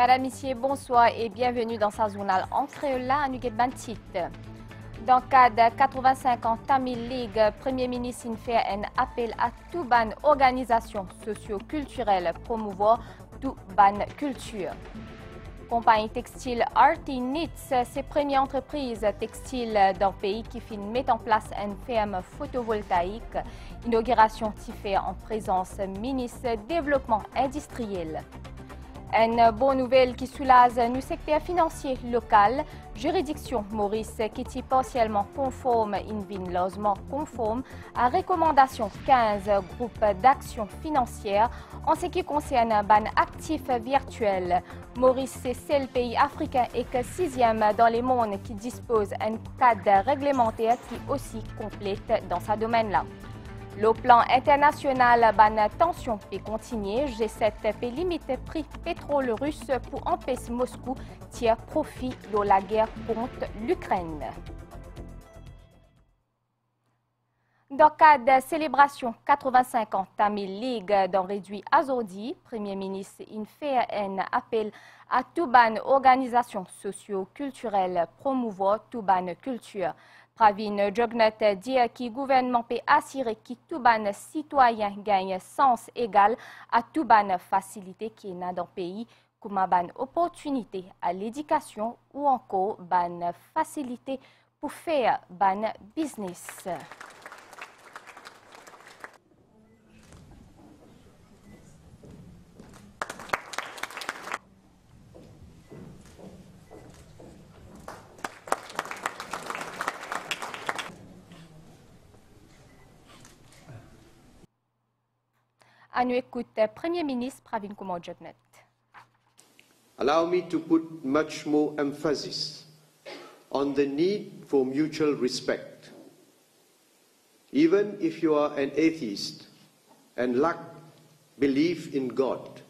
Madame, Messieurs, bonsoir et bienvenue dans sa journal en créole à Nuguet Bantit. Dans le cadre de 85 ans Tamil League, Premier ministre fait un appel à toute bonne organisation socio-culturelle promouvoir toute bonne culture. Compagnie textile Arty Knits, c'est première entreprise textile dans le pays qui met en place une ferme photovoltaïque. Inauguration fait en présence ministre Développement industriel. Une bonne nouvelle qui soulage le secteur financier local. Juridiction Maurice qui est partiellement conforme, logement conforme à recommandation 15 groupes d'action financière en ce qui concerne un ban actif virtuel. Maurice, c'est le pays africain et que 6e dans le monde qui dispose d'un cadre réglementaire qui est aussi complète dans ce domaine-là. Le plan international, la tension peut continuer. G7 peut limiter le prix pétrole russe pour empêcher Moscou de tirer profit de la guerre contre l'Ukraine. Dans le cadre de célébration 85 ans Tamil League dans réduit aujourd'hui, Premier ministre fait un appel à toute bonne organisation socio-culturelle promouvoir toute bonne culture. Pravin Jognat dit que le gouvernement peut assurer que tout bon citoyen gagne sens égal à toute bonne facilité qui est dans le pays, comme une bonne opportunité à l'éducation ou encore une bonne facilité pour faire bon business. À nous écouter Premier ministre Pravin Kumar Jognat. Allow me to put much more emphasis on the need for mutual respect. Even if you are an atheist and lack belief in God,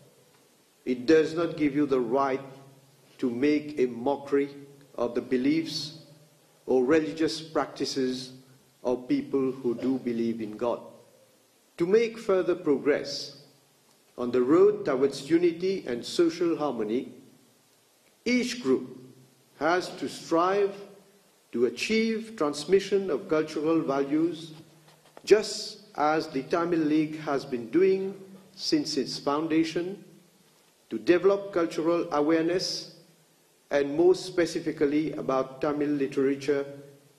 it does not give you the right to make a mockery of the beliefs or religious practices of people who do believe in God. To make further progress on the road towards unity and social harmony, each group has to strive to achieve transmission of cultural values, just as the Tamil League has been doing since its foundation, to develop cultural awareness and more specifically about Tamil literature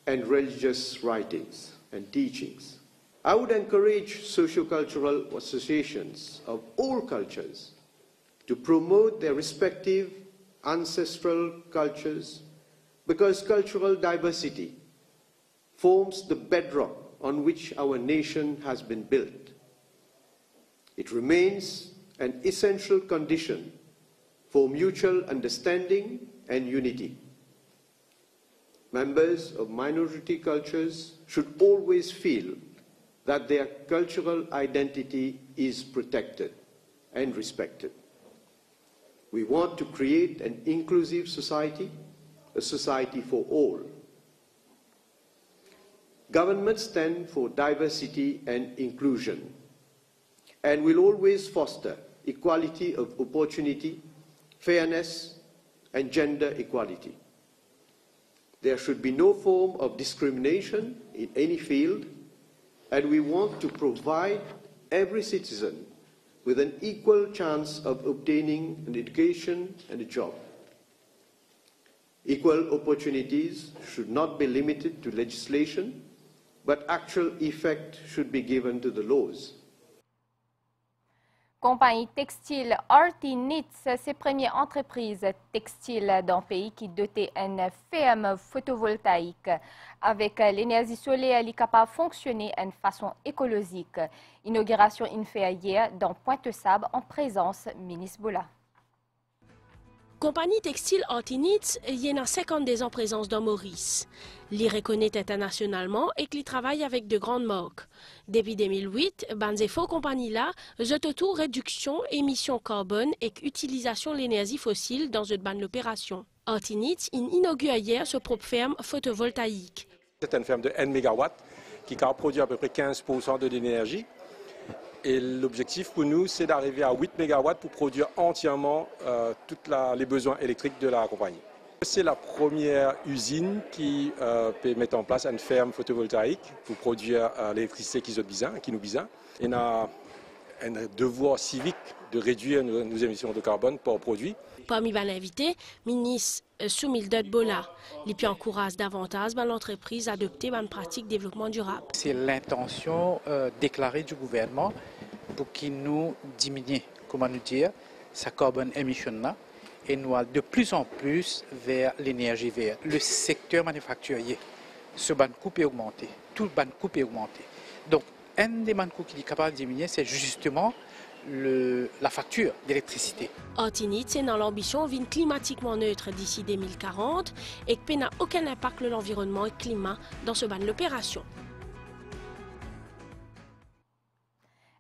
and religious writings and teachings. I would encourage socio-cultural associations of all cultures to promote their respective ancestral cultures because cultural diversity forms the bedrock on which our nation has been built. It remains an essential condition for mutual understanding and unity. Members of minority cultures should always feel that their cultural identity is protected and respected. We want to create an inclusive society, a society for all. Governments stand for diversity and inclusion and will always foster equality of opportunity, fairness, and gender equality. There should be no form of discrimination in any field, and we want to provide every citizen with an equal chance of obtaining an education and a job. Equal opportunities should not be limited to legislation, but actual effect should be given to the laws. Compagnie textile Arty Knits, c'est première entreprise textile dans le pays qui dotait une ferme photovoltaïque. Avec l'énergie solaire, elle est capable de fonctionner de façon écologique. Inauguration fait hier dans Pointe-Sable en présence ministre Bola. Compagnie textile Arty Knits y a 50 ans en présence dans Maurice. L'y reconnaît internationalement et qu'il travaille avec de grandes marques. Depuis 2008, Banzefo compagnie là, jette autour réduction émissions carbone et utilisation de l'énergie fossile dans une bonne opération. Arty Knits inaugure hier sa propre ferme photovoltaïque. C'est une ferme de 1 MW qui produit à peu près 15% de l'énergie. Et l'objectif pour nous, c'est d'arriver à 8 MW pour produire entièrement tous les besoins électriques de la compagnie. C'est la première usine qui peut mettre en place une ferme photovoltaïque pour produire l'électricité qui nous besoin. Et on a un devoir civique de réduire nos émissions de carbone par produit. Parmi les invités, ministre Soumil Bola, qui encourage davantage l'entreprise à adopter une pratique de développement durable. C'est l'intention déclarée du gouvernement pour qu'il nous diminue, comment nous dire, sa carbone émission là, et nous allons de plus en plus vers l'énergie verte. Le secteur manufacturier, ce ban coût est augmenté, tout le ban coût est augmenté. Donc, un des ban coûts qui est capable de diminuer, c'est justement la facture d'électricité. Artinit, c'est dans l'ambition d'une climatiquement neutre d'ici 2040 et qui n'a aucun impact sur l'environnement et le climat dans ce ban de l'opération.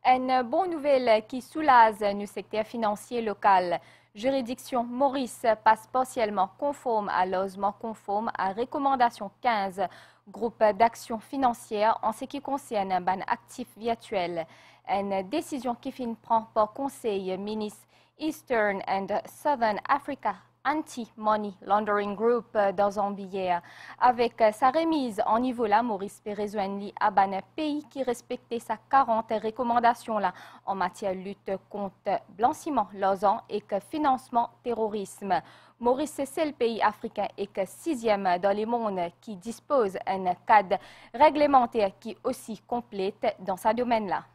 Une bonne nouvelle qui soulage le secteur financier local. Juridiction Maurice passe partiellement conforme à logement conforme à recommandation 15, groupe d'action financière en ce qui concerne un ban actif virtuel. Une décision qui finit prend par conseil ministre Eastern and Southern Africa Anti-Money Laundering Group dans un billet. Avec sa remise en niveau là, Maurice peut rejoindre un pays qui respectait sa 40 recommandations là en matière de lutte contre blanchiment, l'argent et que financement terrorisme. Maurice, c'est le pays africain et que 6e dans le monde qui dispose d'un cadre réglementaire qui est aussi complète dans ce domaine-là.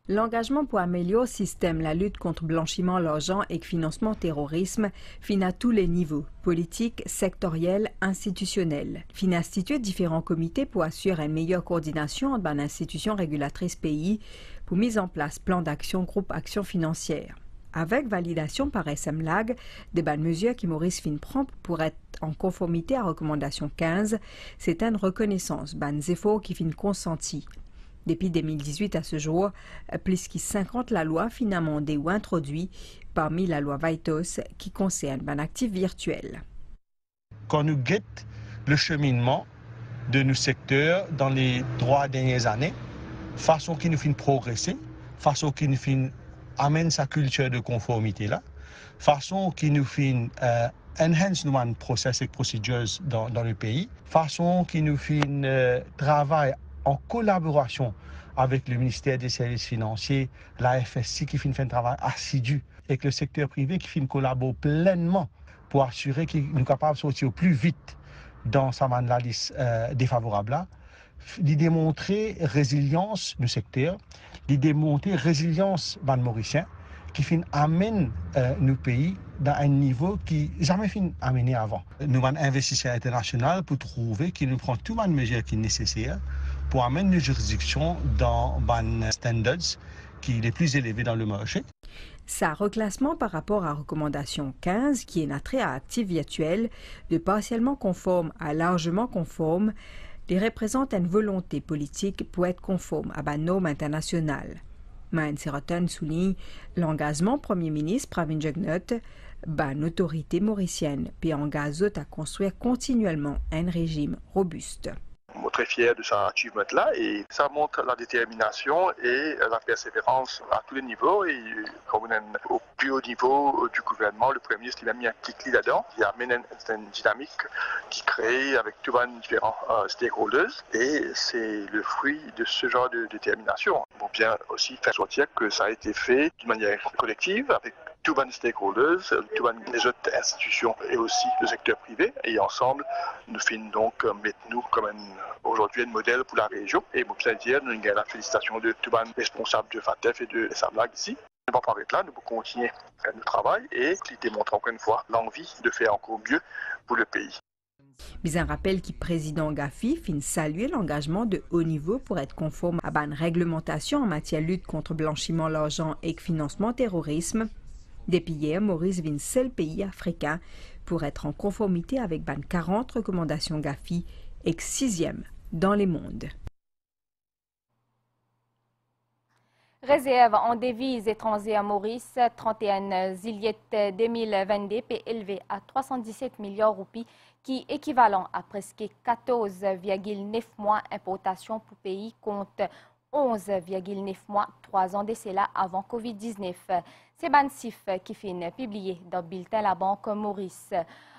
L'engagement pour améliorer le système, la lutte contre blanchiment, l'argent et le financement terrorisme finit à tous les niveaux, politiques, sectoriels, institutionnels. Fin instituer différents comités pour assurer une meilleure coordination entre les institutions régulatrices pays pour mise en place plan d'action, groupe action financière. Avec validation par SMLAG, des bonnes mesures qui Maurice Fin prend pour être en conformité à recommandation 15, c'est une reconnaissance, bonnes efforts qui fin consentis. Depuis 2018 à ce jour, plus que 50 la loi fin amendée ou introduit parmi la loi Vaitos qui concerne un actif virtuel. Quand nous guettons le cheminement de nos secteurs dans les 3 dernières années, façon qui nous fait progresser, façon qui nous fait amène sa culture de conformité là, façon qui nous fait enhance nos process et procedures dans le pays, façon qui nous fait travail en collaboration avec le ministère des Services financiers, la FSC qui fait un travail assidu, avec le secteur privé qui fait collabore pleinement pour assurer qu'il est capable de sortir plus vite dans sa liste défavorable là, de démontrer résilience du secteur, de démontrer résilience ban mauricien, qui fin amène nos pays dans un niveau qui jamais fin amené avant. Nous avons investisseurs internationaux pour trouver qu'ils nous prennent toutes les mesures qui sont nécessaires pour amener nos juridictions dans les standards qui est les plus élevés dans le marché. Sa reclassement par rapport à recommandation 15, qui est un trait à actif virtuel, de partiellement conforme à largement conforme, les représente une volonté politique pour être conforme à la norme internationale. Maïn Serotan souligne l'engagement Premier ministre Pravin Jugnauth, une autorité mauricienne, puis engage à construire continuellement un régime robuste. Je suis très fier de ça achievement-là et ça montre la détermination et la persévérance à tous les niveaux et comme on est au plus haut niveau du gouvernement, le Premier ministre il a mis un petit clé là-dedans, il a amené une dynamique qui crée avec tous les différents stakeholders et c'est le fruit de ce genre de détermination. On peut bien aussi faire sortir que ça a été fait d'une manière collective avec tous les stakeholders, toutes les autres institutions et aussi le secteur privé. Et ensemble, nous finissons donc mettre nous comme aujourd'hui un modèle pour la région. Et je peux dire, nous avons la félicitation de tous les responsables de FATEF et de SAMLAG ici. Nous ne pouvons pas arrêter là, nous pouvons continuer notre travail et qui démontre encore une fois l'envie de faire encore mieux pour le pays. Mais un rappel qui président Gafi fin saluer l'engagement de haut niveau pour être conforme à une réglementation en matière de lutte contre blanchiment l'argent et financement terrorisme. Depuis hier, Maurice vient seul pays africain pour être en conformité avec 40 recommandations Gafi et 6e dans les mondes. Réserve en devises étrangères à Maurice, 31 juillet 2022 est élevé à 317 milliards de roupies, qui est équivalent à presque 14,9 mois d'importation pour pays contre 11,9 mois, 3 ans d'essai là avant Covid-19. C'est Bansif qui finit publié dans le bulletin la Banque Maurice.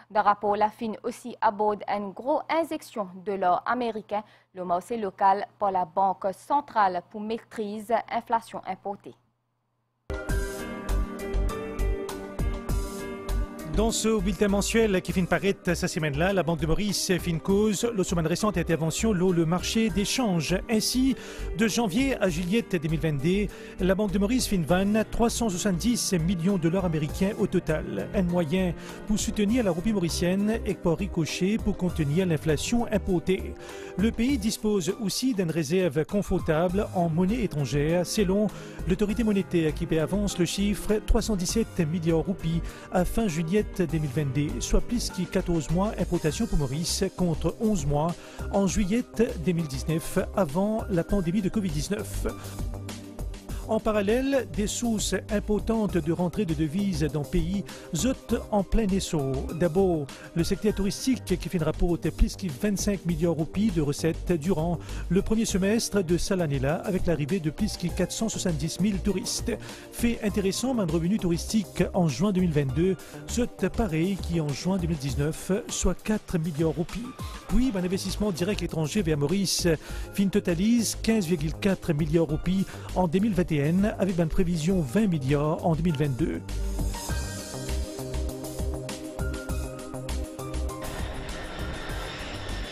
Dans le rapport, la fin aussi aborde une grosse injection de l'or américain, le marché local par la Banque centrale pour maîtriser l'inflation importée. Dans ce bulletin mensuel qui finit paraître cette semaine-là, la Banque de Maurice fin cause la semaine récente intervention dans le marché d'échange. Ainsi, de janvier à juillet 2022, la Banque de Maurice fin vanne 370 millions de dollars américains au total. Un moyen pour soutenir la roupie mauricienne et pour ricocher pour contenir l'inflation importée. Le pays dispose aussi d'une réserve confortable en monnaie étrangère, selon l'autorité monétaire qui avance le chiffre 317 milliards de roupies à fin juillet 2022, soit plus que 14 mois importation pour Maurice contre 11 mois en juillet 2019 avant la pandémie de Covid-19. En parallèle, des sources importantes de rentrée de devises dans le pays zotent en plein essor. D'abord, le secteur touristique qui fait un rapport plus que 25 milliards de roupies de recettes durant le premier semestre de cette année-là, avec l'arrivée de plus que 470 000 touristes. Fait intéressant, un revenu touristique en juin 2022 zote pareil qu'en juin 2019, soit 4 milliards de roupies. Puis, un investissement direct étranger vers Maurice fin totalise 15,4 milliards de roupies en 2021 avec une prévision 20 milliards en 2022.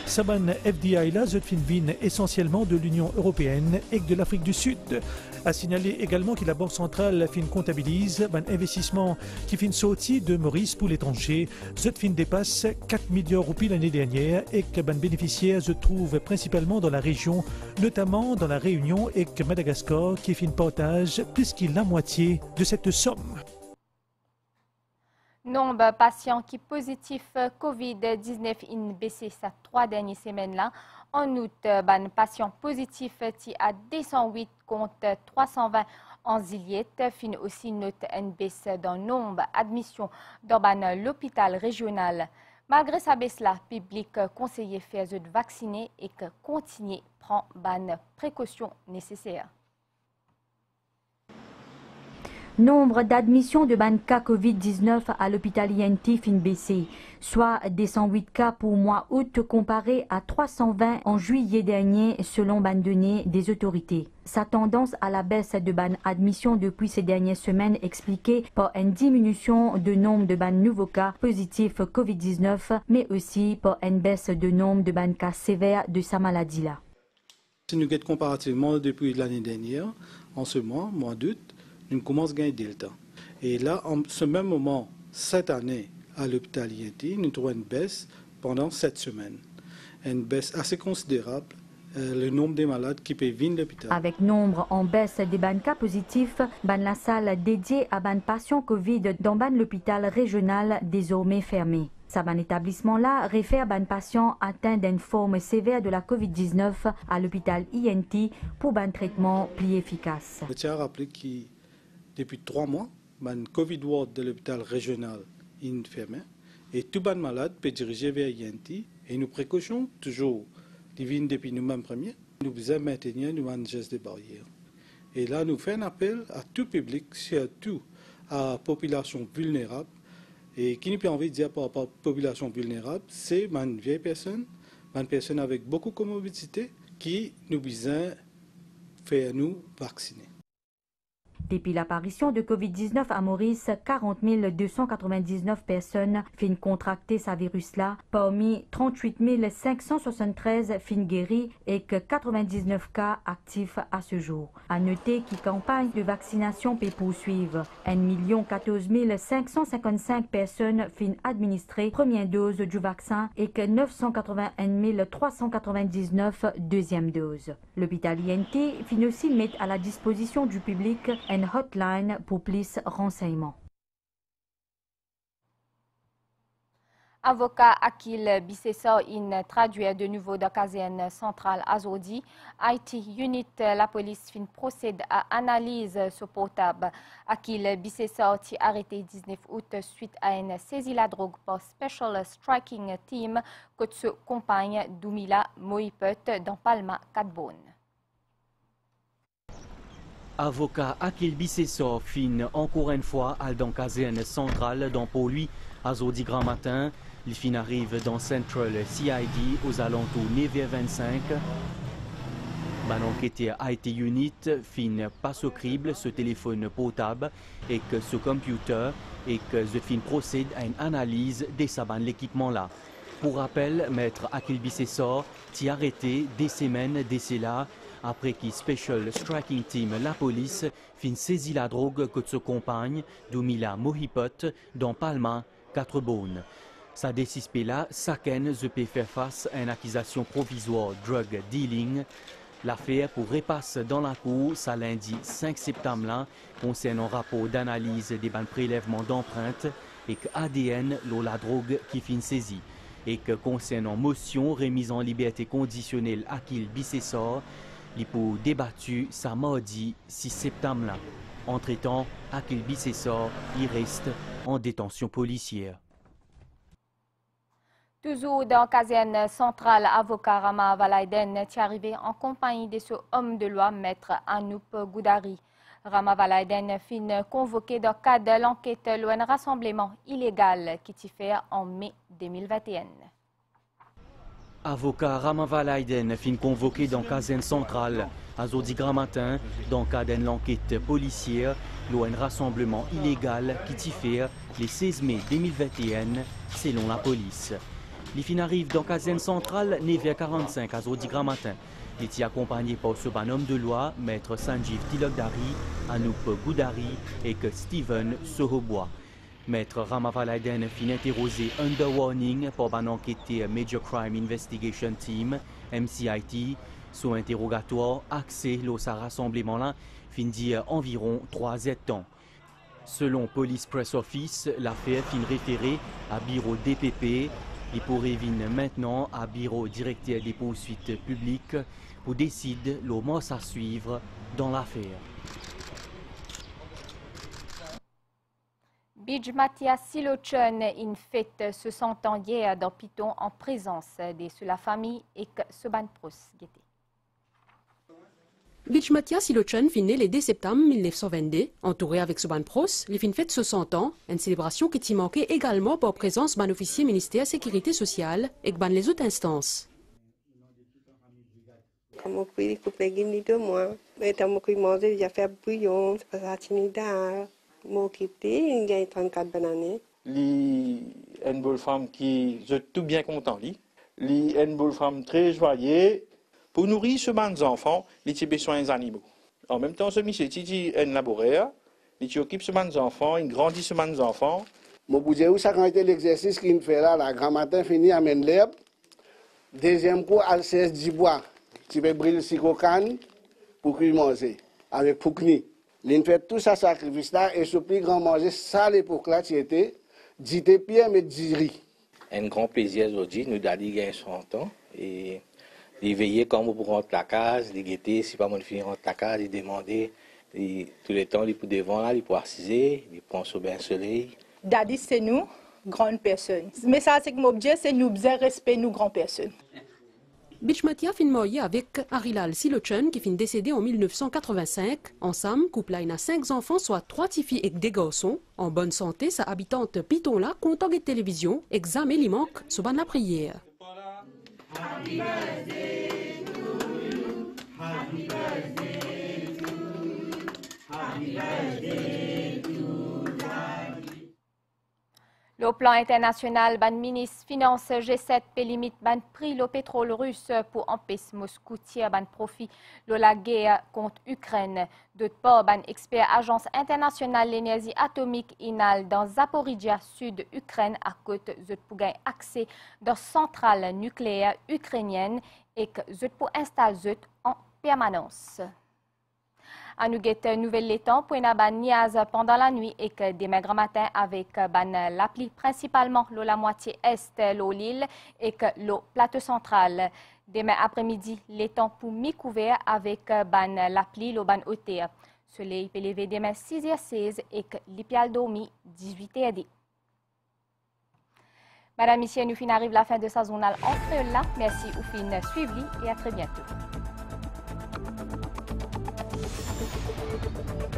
Saban FDI là vient essentiellement de l'Union européenne et de l'Afrique du Sud. A signalé également que la Banque centrale fin comptabilise un investissement qui fin sorti de Maurice pour l'étranger. Ce fin dépasse 4 milliards de roupies l'année dernière et que les bénéficiaires se trouvent principalement dans la région, notamment dans la Réunion et que Madagascar qui fin partage plus que la moitié de cette somme. Nombre de patients qui positifs COVID-19 in baissé ces 3 dernières semaines-là. En août, les patients positifs à 208 contre 320 en juillet. Fin aussi note une baisse dans le nombre d'admissions dans l'hôpital régional. Malgré sa baisse-là, le public conseillé fait de vacciner et que continuer prend les précautions nécessaires. Nombre d'admissions de cas COVID-19 à l'hôpital INT fin baissé, soit 208 cas pour mois août comparé à 320 en juillet dernier selon les données des autorités. Sa tendance à la baisse de admissions depuis ces dernières semaines expliquée par une diminution de nombre de nouveaux cas positifs COVID-19, mais aussi par une baisse de nombre de cas sévères de sa maladie-là. Si nous regardons comparativement depuis l'année dernière, en ce mois d'août, nous commençons à gagner delta. Et là, en ce même moment, cette année, à l'hôpital INT, nous trouvons une baisse pendant 7 semaines. Une baisse assez considérable, le nombre de malades qui peuvent venir à l'hôpital. Avec nombre en baisse des cas positifs, la salle dédiée à les patients Covid dans l'hôpital régional désormais fermée. Ce établissement-là réfère les patients atteints d'une forme sévère de la COVID-19 à l'hôpital INT pour un traitement plus efficace. Je tiens à rappeler que depuis 3 mois, le COVID ward de l'hôpital régional est fermé et tout les malade peut diriger vers INT et nous précautions toujours divines depuis nous-mêmes premiers. Nous devons maintenir nos gestes de barrière. Et là, nous faisons un appel à tout public, surtout à la population vulnérable. Et qui nous peut envie de dire par rapport à la population vulnérable, c'est une vieille personne, une personne avec beaucoup de comorbidité qui nous besoin faire nous vacciner. Depuis l'apparition de COVID-19 à Maurice, 40 299 personnes fin contracter ce virus-là, parmi 38 573 fin guéris et que 99 cas actifs à ce jour. À noter que la campagne de vaccination peut poursuivre. 1 14 555 personnes fin administrées première dose du vaccin et que 981 399 deuxième dose. L'hôpital INT fin aussi mettre à la disposition du public une hotline pour plus renseignements. Avocat Akil Bissessa in traduit de nouveau de caserne centrale Azodi. IT Unit, la police fin procède à analyse ce portable. Akil Bissessa a arrêté 19 août suite à une saisie la drogue par Special Striking Team que se compagne d'Oumila Moipet dans Palma, Cadbone. Avocat Akil Bissessor fin encore une fois à dans caserne centrale dans pour lui à Zodi grand matin. Il fin arrive dans Central CID aux alentours 9h25. Enquêteur IT Unit fin passe au crible ce téléphone portable et que ce computer et que the fin procède à une analyse de l'équipement là. Pour rappel, maître Akil Bissessor t'y arrêté des semaines d'ici là après que Special Striking Team, la police, fin saisi la drogue que de sa compagne, Doumila Mohipot, dans Palma, 4 bonnes. Sa décision là, Saken peut faire face à une accusation provisoire drug dealing. L'affaire pour repasse dans la cour, ça lundi 5 septembre là, concernant un rapport d'analyse des bancs prélèvements d'empreintes et que ADN la drogue qui fin saisie. Et que concernant motion remise en liberté conditionnelle Akil Bissessor, il pour débattu ça mardi 6 septembre là. Entre-temps, Akil Bissessor, il reste en détention policière. Toujours dans la caserne centrale, avocat Rama Valaiden est arrivé en compagnie de ce homme de loi, maître Anoup Goudari. Rama Valaiden fin convoqué dans le cadre de l'enquête un rassemblement illégal qui s'y fait en mai 2021. Avocat Rama Valaiden fin convoqué dans la caserne centrale à Zodi grand matin dans le cadre de l'enquête policière un rassemblement illégal qui s'y fait le 16 mai 2021 selon la police. Les fin arrive dans la caserne centrale 9h45 à Zodi grand matin. Il est accompagné par ce bonhomme de loi, maître Sanjeev Tilokdari, Anoup Goudari et que Steven Sohobois. Maître Rama Valaiden fin interrogé under warning par un enquêteur Major Crime Investigation Team, MCIT, son interrogatoire axé sur ce rassemblement-là fin dire environ 3 temps. Selon Police Press Office, l'affaire fin référée à bureau DPP. Il pourrait venir maintenant à bureau directeur des poursuites publiques pour décider le mois à suivre dans l'affaire. Bij Mathias Silochen, une fête se sentant hier dans Piton en présence de la famille et que Soban Pros. Bij Mathias Silochen fin né le 2 septembre 1922, entouré avec Soban Pros, les fin fête 60 ans, une célébration qui t'y manquait également par présence d'un officier ministère Sécurité sociale et ban les autres instances. Comme on peut couper les 2 mois, mais tant que manger, il y a fait bouillon, c'est pas ça timide. M'occupe, il y a 34 bananes. Une bonne femme qui est tout bien content. Une bonne femme très joyeuse. Pour nourrir ce banc d'enfants, il a besoin des animaux. En même temps, ce monsieur est un laboratoire. Il occupe ce banc d'enfants, il grandit ce banc d'enfants. Mon budget, ça quand était l'exercice qu'il fait là, la grand matin fini à l'herbe. Deuxième coup, à 16 du bois. Tu peux brûler le psychocane pour qu'il mange avec Poukni. Il fait tout ça sacrifice là et ce plus grand manger, ça à l'époque là, tu étais 10 pierres mais 10 riz. Un grand plaisir aujourd'hui, nous d'aller gagner 100 ans et de veiller comme pour rentrer la case, de guetter, si pas mon fini rentre la case, de demander tous les temps, il pour devant là, il pour assiser, il prend sur bien soleil. Daddy, c'est nous, grandes personnes. Mais ça, c'est que mon objet, c'est nous bien respect, nous, grandes personnes. Bij Mathias fin marié avec Arilal Silochen qui fin décédé en 1985. Ensemble, couple a 5 enfants, soit 3 petites filles et des garçons. En bonne santé, sa habitante Piton là, content de télévision, examen il manque, sous la prière. Happy birthday to you. Happy birthday to you. Happy birthday to you. Le plan international, ban ministre finance G7 peut limite ban prix le pétrole russe pour empêcher Moscou tirer ban profit de la guerre contre Ukraine. D'autre part, ban expert agence internationale l'énergie atomique INAL dans Zaporizhia sud Ukraine à côté de pour gagner accès dans centrale nucléaire ukrainienne et que pour installer en permanence. À nous guetter nouvelle l'étang pour une ban niaz pendant la nuit et que demain grand matin avec ban l'appli principalement la moitié est l'île et que le plateau central. Demain après-midi l'étang pour mi-couvert avec ban l'appli le ban hauteur. Soleil peut lever demain 6h16 et que l'ipial dormi 18h10. Madame, Monsieur, nous fin arrive la fin de sa journal entre là. Merci au fin suivi et à très bientôt. Merci.